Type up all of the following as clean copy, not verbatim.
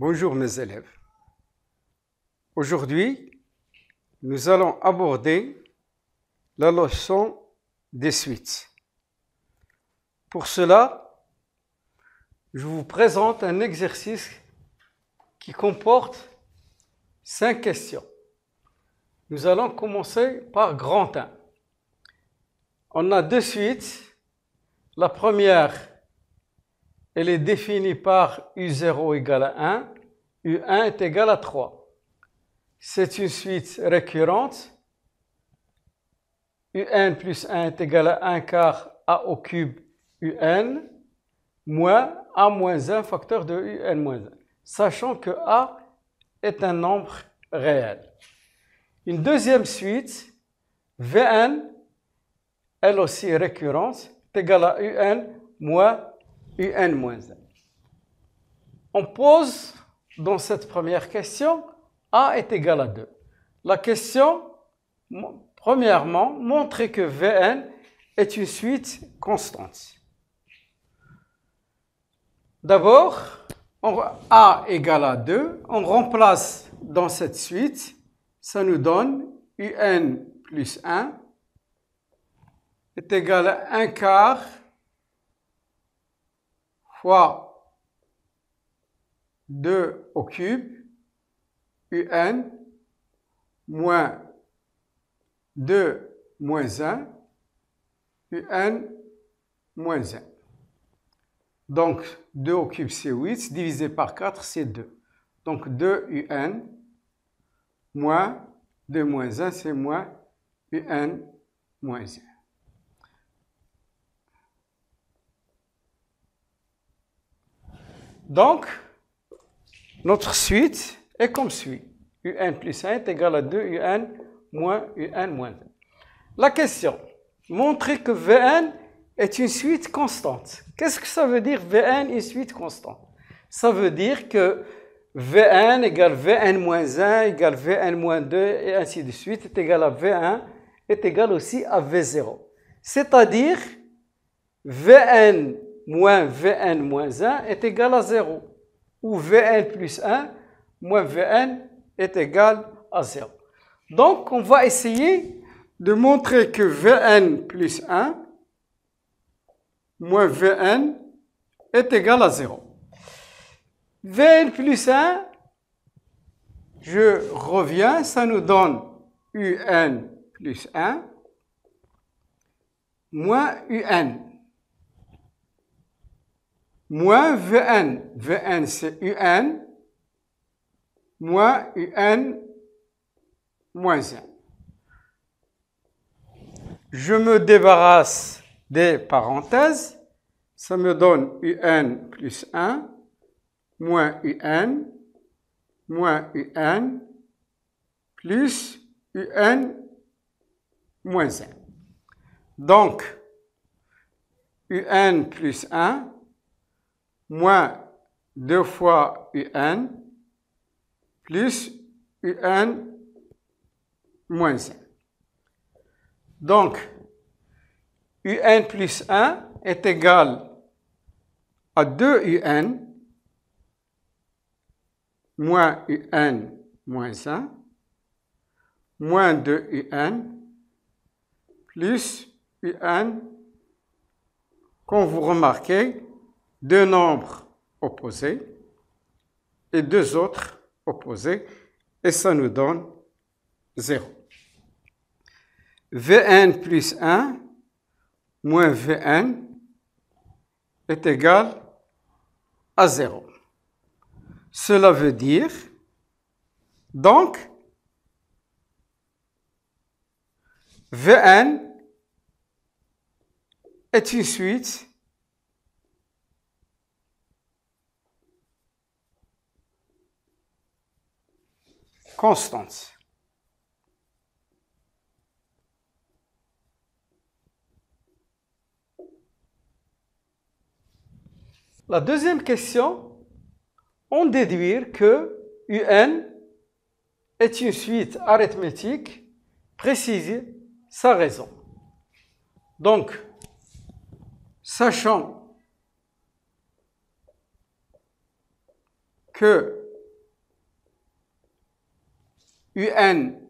Bonjour mes élèves. Aujourd'hui, nous allons aborder la leçon des suites. Pour cela, je vous présente un exercice qui comporte 5 questions. Nous allons commencer par grand 1. On a 2 suites. La première, elle est définie par U0 égale à 1, U1 est égal à 3. C'est une suite récurrente. UN plus 1 est égal à 1 quart A au cube UN moins A moins 1 facteur de UN moins 1, sachant que A est un nombre réel. Une deuxième suite, Vn, elle aussi récurrente, est égale à UN moins UN moins 1. On pose dans cette première question, A est égal à 2. La question, premièrement, montrer que Vn est une suite constante. D'abord, A égale à 2, on remplace dans cette suite, ça nous donne UN plus 1 est égal à 1 quart fois 2 au cube UN moins 2 moins 1 UN moins 1. Donc 2 au cube c'est 8, divisé par 4 c'est 2. Donc 2 UN moins 2 moins 1 c'est moins UN moins 1. Donc, notre suite est comme suit. UN plus 1 est égal à 2 UN moins UN moins 1. La question, montrer que Vn est une suite constante. Qu'est-ce que ça veut dire Vn une suite constante? Ça veut dire que Vn égale Vn moins 1 égale Vn moins 2 et ainsi de suite est égal à V1 est égal aussi à V0. C'est-à-dire Vn moins Vn moins 1 est égal à 0, ou Vn plus 1 moins Vn est égal à 0. Donc, on va essayer de montrer que Vn plus 1 moins Vn est égal à 0. Vn plus 1, je reviens, ça nous donne Un plus 1 moins Un. Moins Vn. Vn c'est Un moins Un moins 1. Je me débarrasse des parenthèses. Ça me donne Un plus 1 moins Un moins Un plus Un moins 1. Donc, Un plus 1 moins 2 fois UN plus UN moins 1. Donc, UN plus 1 est égal à 2 UN moins UN moins 1 moins 2 UN plus UN, comme vous remarquez, deux nombres opposés et deux autres opposés, et ça nous donne 0. Vn plus 1 moins Vn est égal à 0. Cela veut dire, donc, Vn est une suite constante. La deuxième question, on déduit que UN est une suite arithmétique, préciser sa raison. Donc, sachant que UN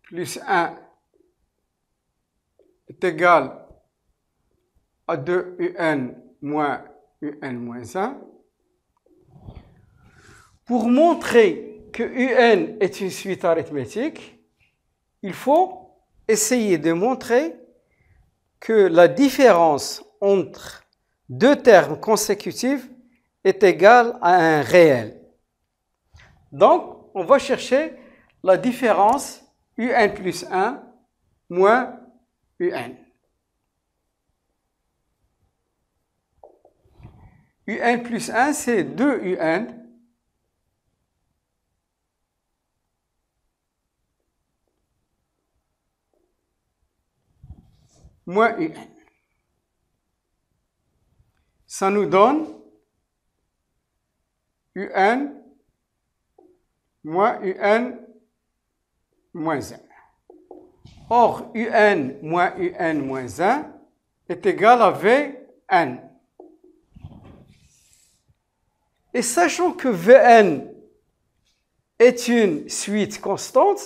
plus 1 est égal à 2 UN moins UN moins 1. Pour montrer que UN est une suite arithmétique, il faut essayer de montrer que la différence entre deux termes consécutifs est égale à un réel. Donc, on va chercher la différence UN plus 1 moins UN. UN plus 1, c'est 2 UN moins UN. Ça nous donne UN moins UN moins 1. Or, UN moins UN moins 1 est égal à Vn. Et sachant que Vn est une suite constante,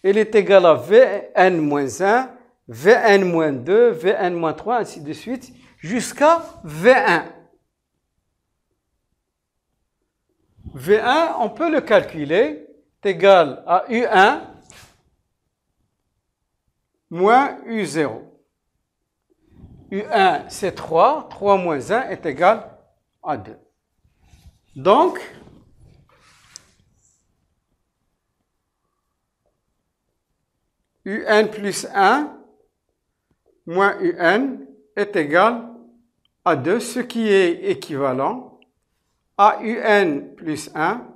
elle est égale à Vn moins 1, Vn moins 2, Vn moins 3, ainsi de suite, jusqu'à V1. V1, on peut le calculer, est égal à U1 moins U0. U1, c'est 3, 3 moins 1 est égal à 2. Donc, UN plus 1 moins UN est égal à 2, ce qui est équivalent à UN plus 1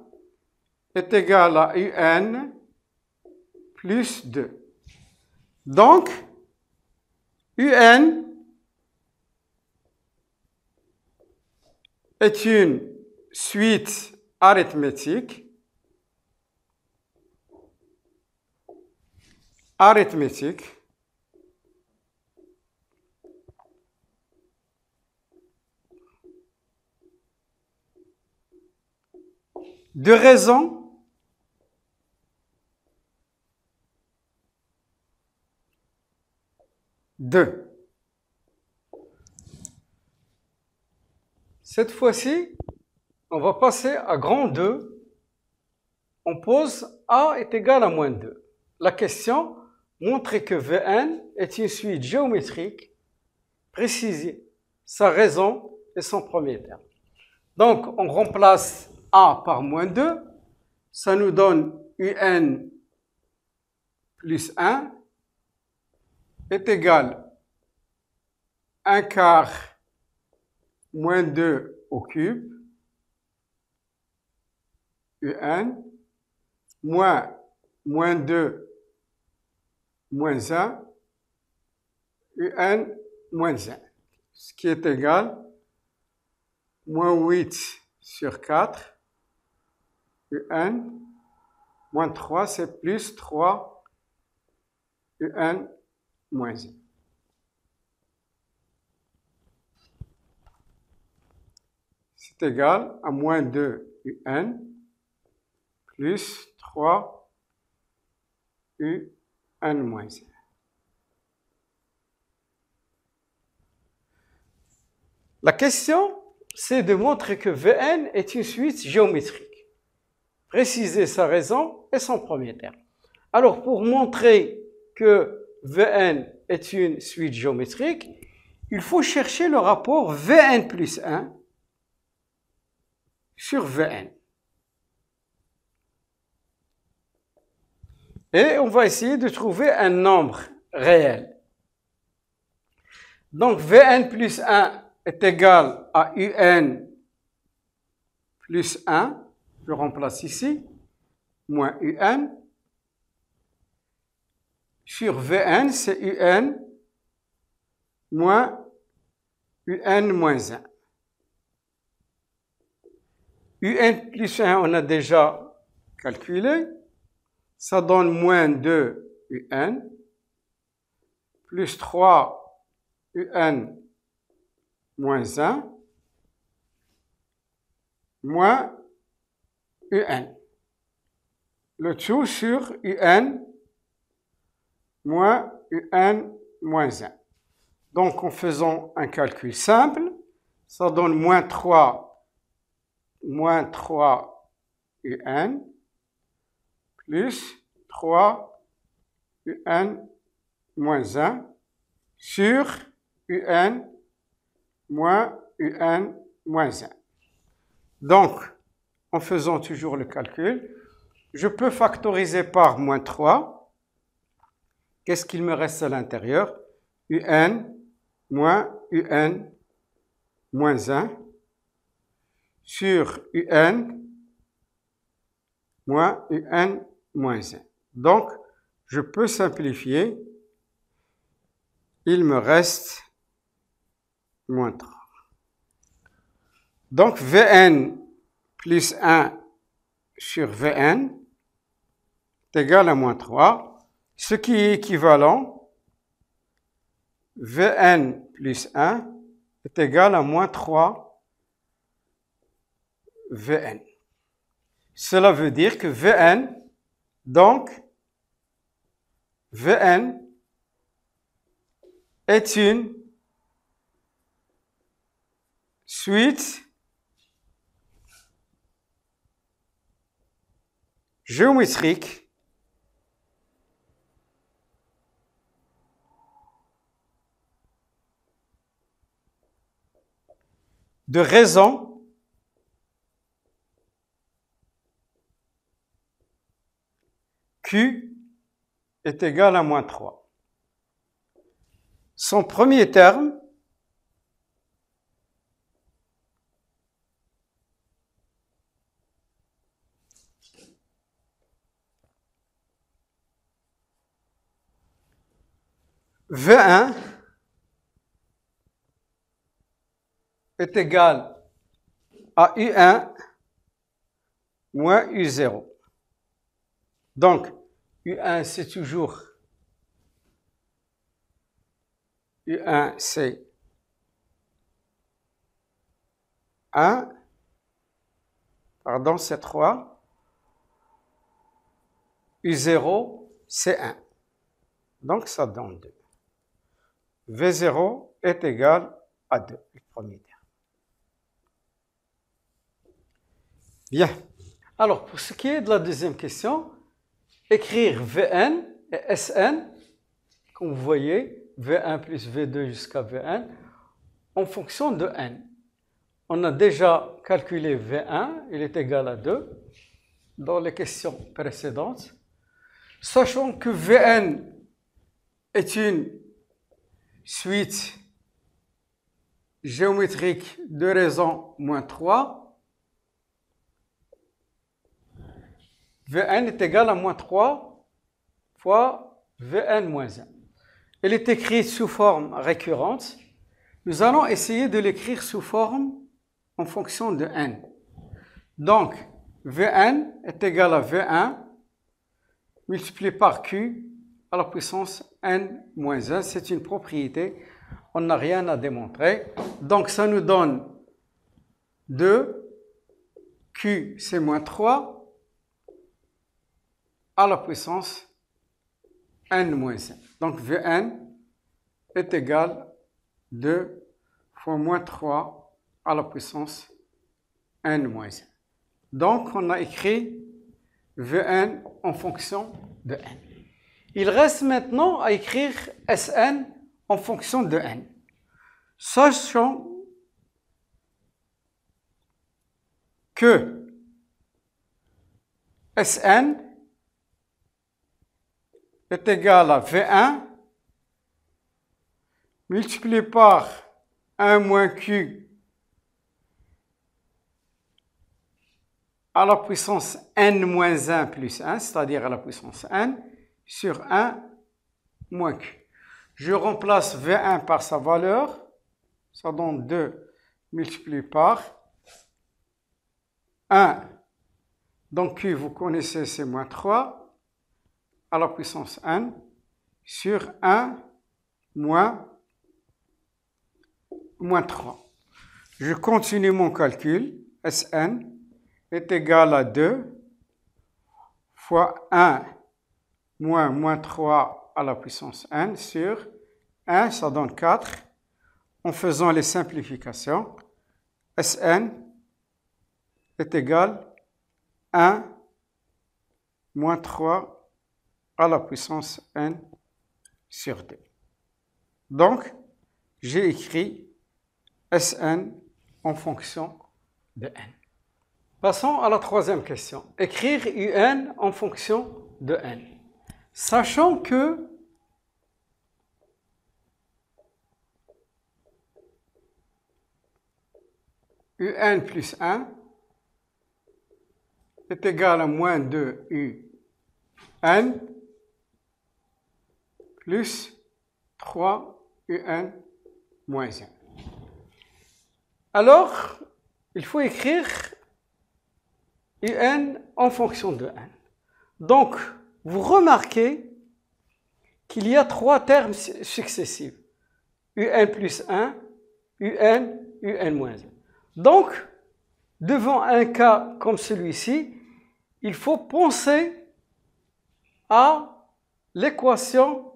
est égal à UN plus 2. Donc, UN est une suite arithmétique de raison de. Cette fois-ci, on va passer à grand 2. On pose A est égal à moins 2. La question, montrer que Vn est une suite géométrique, préciser sa raison et son premier terme. Donc, on remplace A par moins 2. Ça nous donne UN plus 1 est égal à 1 quart moins 2 au cube, UN, moins 2 moins 1, UN moins 1, ce qui est égal moins 8 sur 4, UN, moins 3, c'est plus 3, UN moins 1. C'est égal à moins 2 UN plus 3 UN moins 1. La question, c'est de montrer que Vn est une suite géométrique. Préciser sa raison et son premier terme. Alors, pour montrer que Vn est une suite géométrique, il faut chercher le rapport Vn plus 1 sur Vn. Et on va essayer de trouver un nombre réel. Donc, Vn plus 1 est égal à UN plus 1, je remplace ici, moins UN, sur Vn, c'est UN moins UN moins 1. UN plus 1, on a déjà calculé, ça donne moins 2 UN, plus 3 UN moins 1, moins UN. le tout sur UN moins UN moins 1. Donc, en faisant un calcul simple, ça donne moins 3 UN plus 3 UN moins 1 sur UN moins UN moins 1. Donc, en faisant toujours le calcul, je peux factoriser par moins 3. Qu'est-ce qu'il me reste à l'intérieur? UN moins UN moins 1 sur UN moins UN moins 1. Donc, je peux simplifier. Il me reste moins 3. Donc, Vn plus 1 sur Vn est égal à moins 3, ce qui est équivalent, Vn plus 1 est égal à moins 3 Vn. Cela veut dire que Vn, donc, Vn est une suite géométrique de raisons Q est égal à moins 3. Son premier terme V1 est égal à U1 moins U0. Donc, U1, c'est toujours U1, c'est 1. Pardon, c'est 3. U0, c'est 1. Donc, ça donne 2. V0 est égal à 2, le premier terme. Bien. Alors, pour ce qui est de la deuxième question, écrire Vn et Sn, comme vous voyez, V1 plus V2 jusqu'à Vn, en fonction de n. On a déjà calculé V1, il est égal à 2, dans les questions précédentes. Sachant que Vn est une suite géométrique de raison moins 3, Vn est égal à moins 3 fois Vn moins 1. Elle est écrite sous forme récurrente. Nous allons essayer de l'écrire sous forme en fonction de n. Donc, Vn est égal à V1 multiplié par Q à la puissance n moins 1. C'est une propriété. On n'a rien à démontrer. Donc, ça nous donne 2. Q, c'est moins 3 à la puissance n moins 1. Donc, Vn est égal à 2 fois moins 3 à la puissance n moins 1. Donc, on a écrit Vn en fonction de n. Il reste maintenant à écrire Sn en fonction de n. Sachant que Sn est égal à V1 multiplié par 1 moins Q à la puissance n moins 1 plus 1, c'est-à-dire à la puissance n, sur 1 moins Q. Je remplace V1 par sa valeur, ça donne 2 multiplié par 1. Donc Q, vous connaissez, c'est moins 3 à la puissance n sur 1 moins 3. Je continue mon calcul. Sn est égal à 2 fois 1 moins 3 à la puissance n sur 1, ça donne 4. En faisant les simplifications, Sn est égal à 1 moins 3 à la puissance n sur 2. Donc, j'ai écrit Sn en fonction de n. Passons à la troisième question. Écrire Un en fonction de n. Sachant que Un plus 1 est égal à moins 2 Un plus 3 Un moins 1. Alors, il faut écrire Un en fonction de n. Donc, vous remarquez qu'il y a 3 termes successifs. Un plus 1, Un moins 1. Donc, devant un cas comme celui-ci, il faut penser à l'équation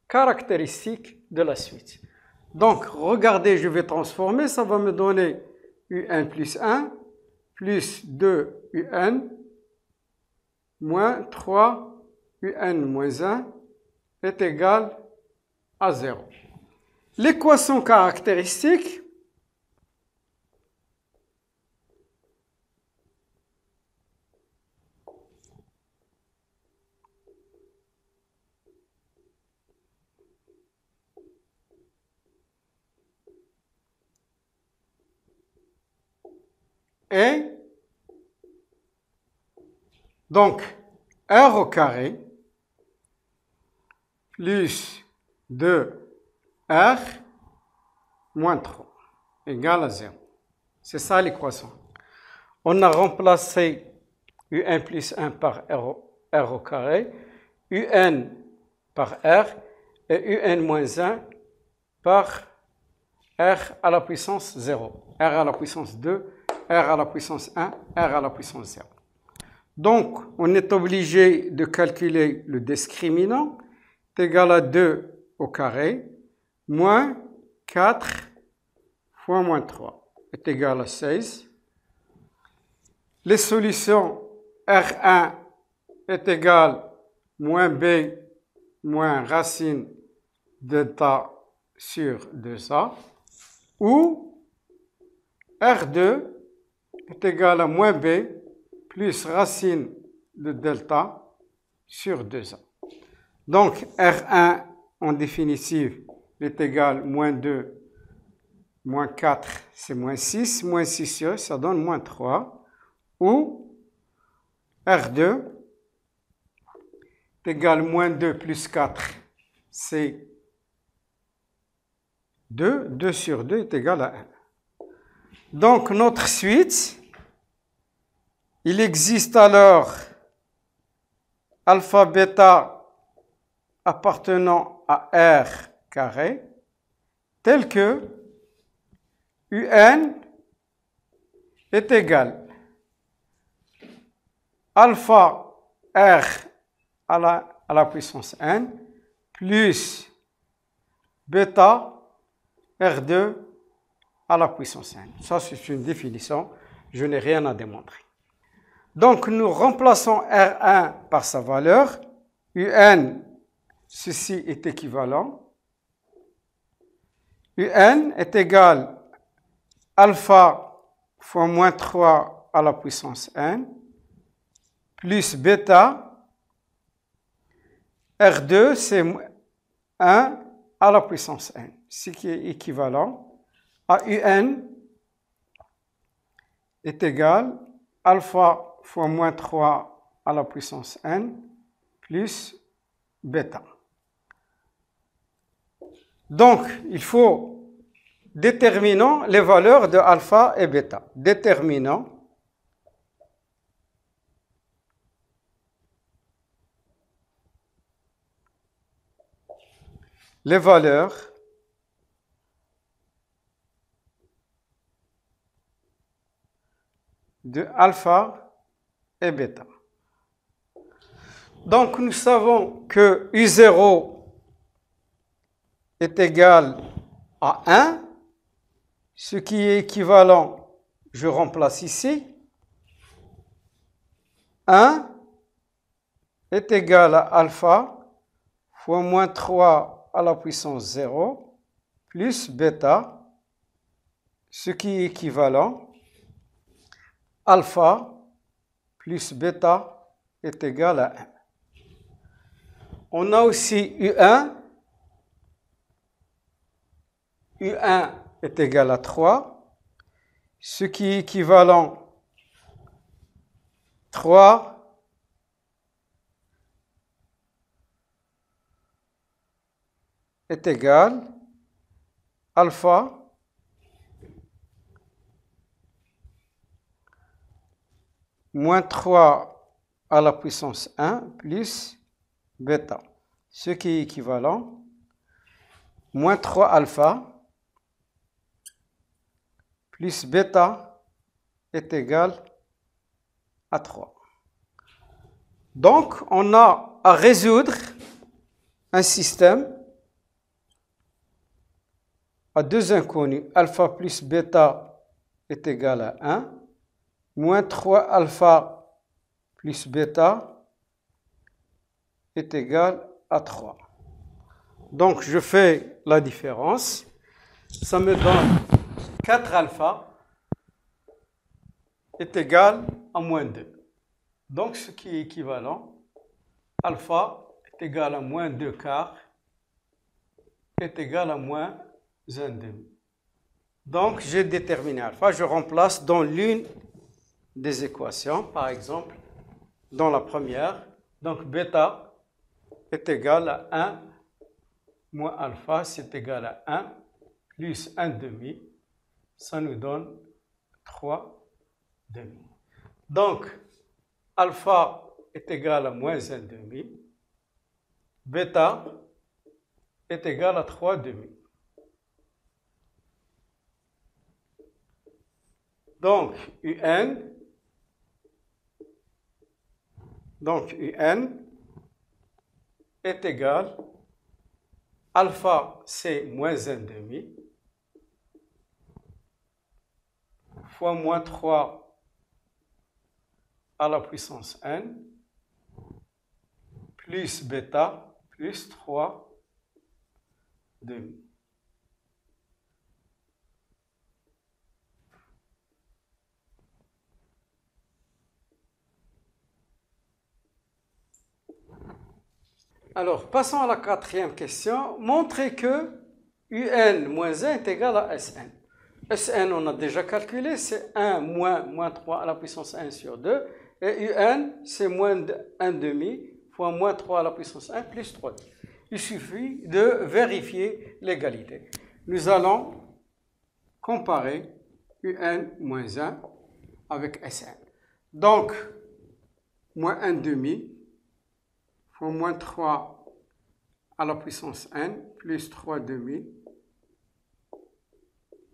caractéristique de la suite. Donc, regardez, je vais transformer, ça va me donner Un plus 1 plus 2 Un moins 3 Un moins 1 est égal à 0. L'équation caractéristique est donc R au carré plus 2R moins 3 égale à 0. C'est ça l'équation. On a remplacé Un plus 1 par R au carré, Un par R et Un moins 1 par R à la puissance 0, R à la puissance 2, R à la puissance 1, R à la puissance 0. Donc, on est obligé de calculer le discriminant, est égal à 2 au carré, moins 4 fois moins 3 est égal à 16. Les solutions R1 est égal moins B moins racine delta sur 2A, ou R2 est égal à moins B plus racine de delta sur 2A. Donc, R1, en définitive, est égal à moins 2, moins 4, c'est moins 6 ça donne moins 3, ou R2 est égal à moins 2 plus 4, c'est 2, 2 sur 2 est égal à 1. Donc, notre suite, il existe alors alpha bêta appartenant à R carré, tel que Un est égal alpha R à la puissance n plus bêta R2 à la puissance n. Ça, c'est une définition, je n'ai rien à démontrer. Donc, nous remplaçons R1 par sa valeur. Un, ceci est équivalent. Un est égal alpha fois moins 3 à la puissance n plus bêta. R2, c'est 1 à la puissance n, ce qui est équivalent à Un est égal alpha fois moins 3 à la puissance n plus bêta. Donc, il faut déterminer les valeurs de alpha et bêta. Déterminant les valeurs de alpha et bêta. Donc, nous savons que U0 est égal à 1, ce qui est équivalent, je remplace ici, 1 est égal à alpha fois moins 3 à la puissance 0 plus bêta, ce qui est équivalent, alpha plus bêta est égal à 1. On a aussi U1. U1 est égal à 3, ce qui est équivalent 3 est égal alpha moins 3 à la puissance 1 plus bêta, ce qui est équivalent moins 3 alpha plus bêta est égal à 3. Donc, on a à résoudre un système à deux inconnus. Alpha plus bêta est égal à 1. Moins 3 alpha plus bêta est égal à 3. Donc, je fais la différence. Ça me donne 4 alpha est égal à moins 2. Donc, ce qui est équivalent, alpha est égal à moins 2 quarts est égal à moins 1 demi. Donc, j'ai déterminé alpha. Je remplace dans l'une des équations, par exemple, dans la première. Donc, bêta est égal à 1 moins alpha, c'est égal à 1 plus 1 demi. Ça nous donne 3 demi. Donc, alpha est égal à moins 1 demi. Bêta est égal à 3 demi. Donc, UN est égal, alpha c'est moins 1 demi, fois moins 3 à la puissance n, plus bêta, plus 3 demi. Alors, passons à la quatrième question. Montrez que UN moins 1 est égal à Sn. Sn, on a déjà calculé, c'est 1 moins 3 à la puissance 1 sur 2. Et UN, c'est moins 1 demi fois moins 3 à la puissance 1 plus 3. Il suffit de vérifier l'égalité. Nous allons comparer UN moins 1 avec Sn. Donc, moins 1 demi fois moins 3 à la puissance n plus 3 demi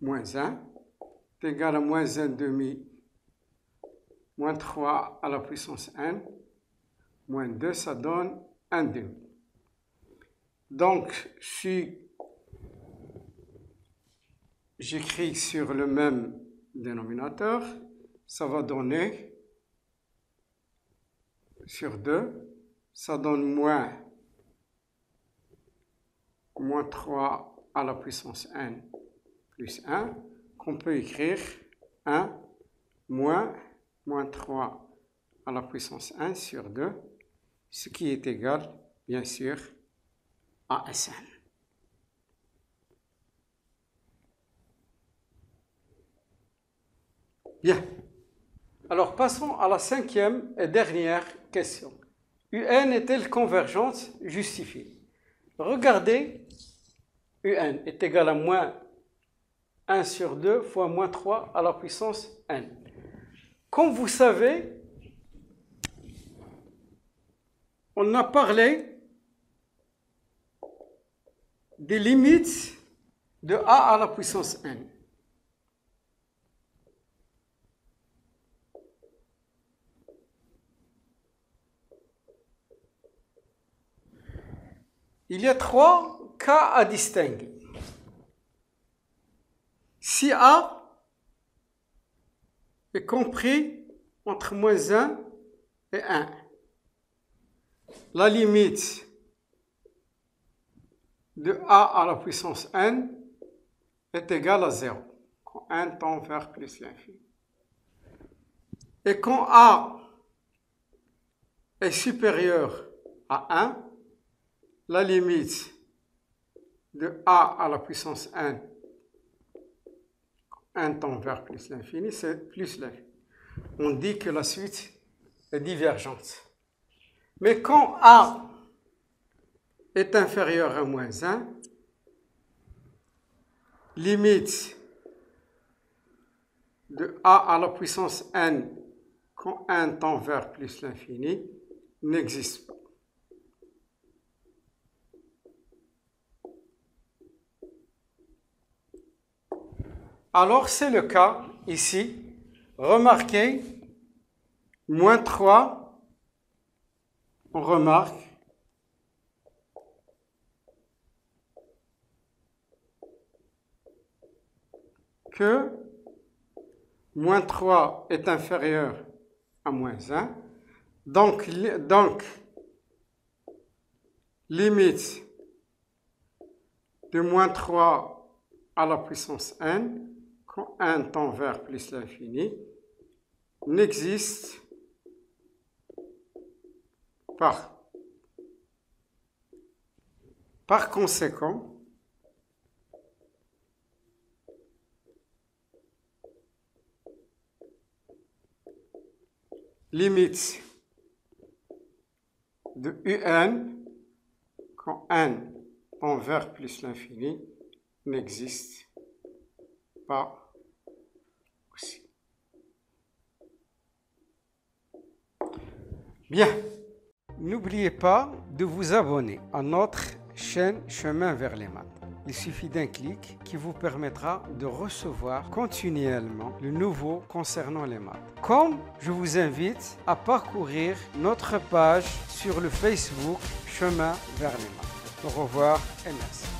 moins 1 est égal à moins 1 demi moins 3 à la puissance n moins 2, ça donne 1 demi. Donc, si j'écris sur le même dénominateur, ça va donner sur 2, ça donne moins 3 à la puissance n plus 1, qu'on peut écrire 1 moins 3 à la puissance 1 sur 2, ce qui est égal, bien sûr, à Sn. Bien. Alors, passons à la cinquième et dernière question. UN est-elle convergente? Justifiée. Regardez, UN est égal à moins 1 sur 2 fois moins 3 à la puissance n. Comme vous savez, on a parlé des limites de a à la puissance n. il y a 3 cas à distinguer. Si A est compris entre moins 1 et 1, la limite de A à la puissance n est égale à 0, quand n tend vers plus l'infini. Et quand A est supérieur à 1, la limite de A à la puissance n, quand n tend vers plus l'infini, c'est plus l'infini. On dit que la suite est divergente. Mais quand A est inférieur à moins 1, limite de A à la puissance n quand n tend vers plus l'infini n'existe pas. Alors c'est le cas ici. Remarquez, moins 3, on remarque que moins 3 est inférieur à moins 1. Donc limite de moins 3 à la puissance n, quand n tend vers plus l'infini, n'existe pas. Par conséquent, limite de un quand n tend vers plus l'infini n'existe pas aussi. Bien, n'oubliez pas de vous abonner à notre chaîne Chemin vers les maths. Il suffit d'un clic qui vous permettra de recevoir continuellement le nouveau concernant les maths. Comme je vous invite à parcourir notre page sur le Facebook Chemin vers les maths. Au revoir et merci.